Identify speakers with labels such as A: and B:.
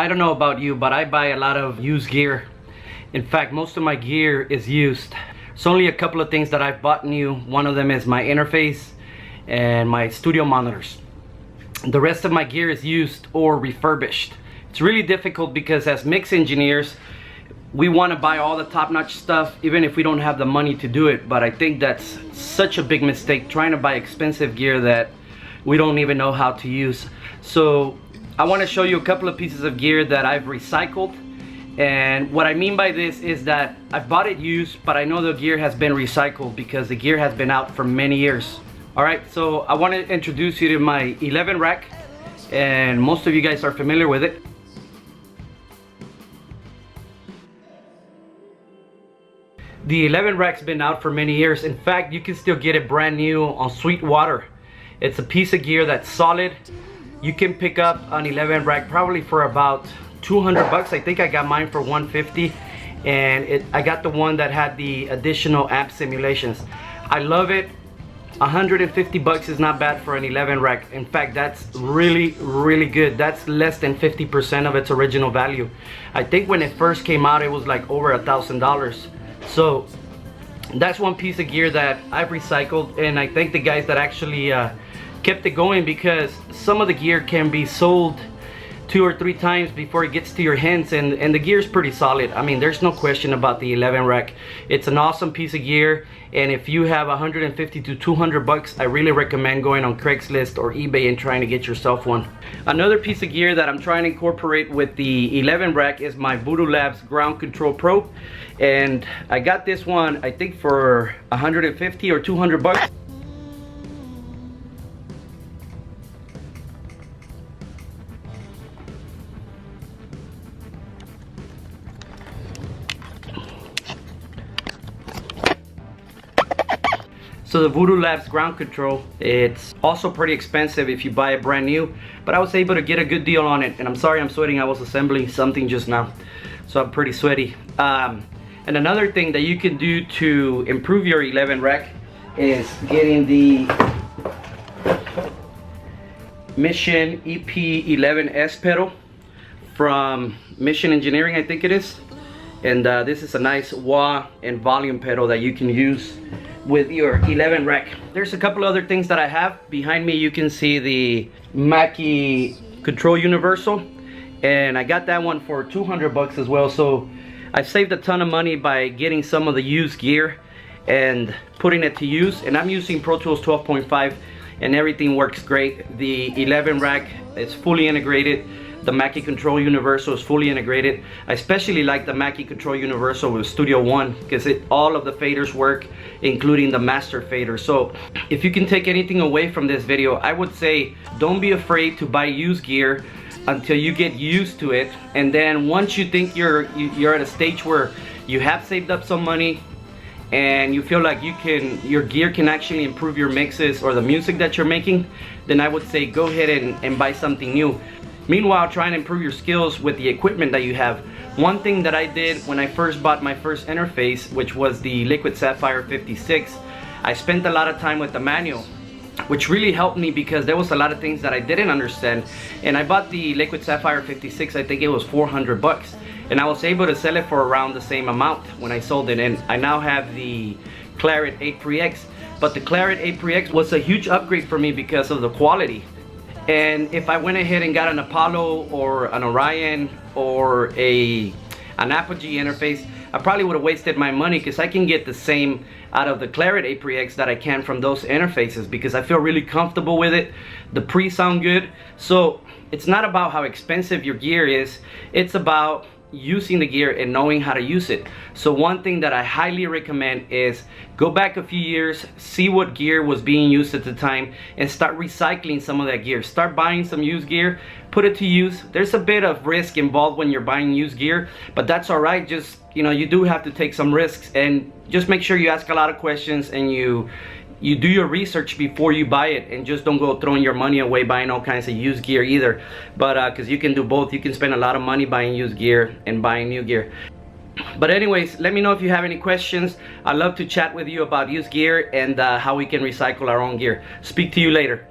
A: I don't know about you, but I buy a lot of used gear. In fact, most of my gear is used. It's only a couple of things that I've bought new. One of them is my interface and my studio monitors. The rest of my gear is used or refurbished. It's really difficult because as mix engineers, we want to buy all the top-notch stuff even if we don't have the money to do it. But I think that's such a big mistake, trying to buy expensive gear that we don't even know how to use. So I want to show you a couple of pieces of gear that I've recycled. And what I mean by this is that I've bought it used, but I know the gear has been recycled because the gear has been out for many years. Alright, so I want to introduce you to my 11 rack, and most of you guys are familiar with it. The 11 rack's been out for many years. In fact, you can still get it brand new on Sweetwater. It's a piece of gear that's solid. You can pick up an 11 rack probably for about 200 bucks. I think I got mine for 150, and I got the one that had the additional amp simulations. I love it. 150 bucks is not bad for an 11 rack. In fact, that's really good. That's less than 50% of its original value. I think when it first came out, it was like over $1,000. So that's one piece of gear that I've recycled, and I thank the guys that actually kept it going, because some of the gear can be sold 2 or 3 times before it gets to your hands, and the gear is pretty solid. I mean, there's no question about the 11 rack. It's an awesome piece of gear, and if you have 150 to 200 bucks, I really recommend going on Craigslist or eBay and trying to get yourself one. Another piece of gear that I'm trying to incorporate with the 11 rack is my Voodoo Labs Ground Control Pro, and I got this one I think for 150 or 200 bucks. So the Voodoo Labs Ground Control, it's also pretty expensive if you buy it brand new, but I was able to get a good deal on it. And I'm sorry I'm sweating, I was assembling something just now, so I'm pretty sweaty. And another thing that you can do to improve your 11 rack is getting the Mission EP11S pedal from Mission Engineering, I think it is. And this is a nice wah and volume pedal that you can use with your 11 rack. There's a couple other things that I have. Behind me you can see the Mackie Control Universal, and I got that one for 200 bucks as well. So I've saved a ton of money by getting some of the used gear and putting it to use, and I'm using Pro Tools 12.5 and everything works great. The 11 rack is fully integrated. The Mackie Control Universal is fully integrated. I especially like the Mackie Control Universal with Studio One because all of the faders work, including the master fader. So if you can take anything away from this video, I would say don't be afraid to buy used gear until you get used to it. And then once you think you're at a stage where you have saved up some money and you feel like your gear can actually improve your mixes or the music that you're making, then I would say go ahead and buy something new. Meanwhile, try and improve your skills with the equipment that you have. One thing that I did when I first bought my first interface, which was the Liquid Sapphire 56, I spent a lot of time with the manual, which really helped me because there was a lot of things that I didn't understand. And I bought the Liquid Sapphire 56, I think it was 400 bucks. And I was able to sell it for around the same amount when I sold it. And I now have the Claret A3X. But the Claret A3X was a huge upgrade for me because of the quality. And if I went ahead and got an Apollo or an Orion or an Apogee interface, I probably would have wasted my money, because I can get the same out of the Claret A3X that I can from those interfaces, because I feel really comfortable with it. The pre's sound good. So it's not about how expensive your gear is, it's about using the gear and knowing how to use it. So one thing that I highly recommend is go back a few years, see what gear was being used at the time, and start recycling some of that gear. Start buying some used gear, put it to use. There's a bit of risk involved when you're buying used gear, but that's all right. Just, you know, you do have to take some risks, and just make sure you ask a lot of questions and you do your research before you buy it, and just don't go throwing your money away buying all kinds of used gear either. But because you can do both. You can spend a lot of money buying used gear and buying new gear. But anyways, let me know if you have any questions. I'd love to chat with you about used gear and how we can recycle our own gear. Speak to you later.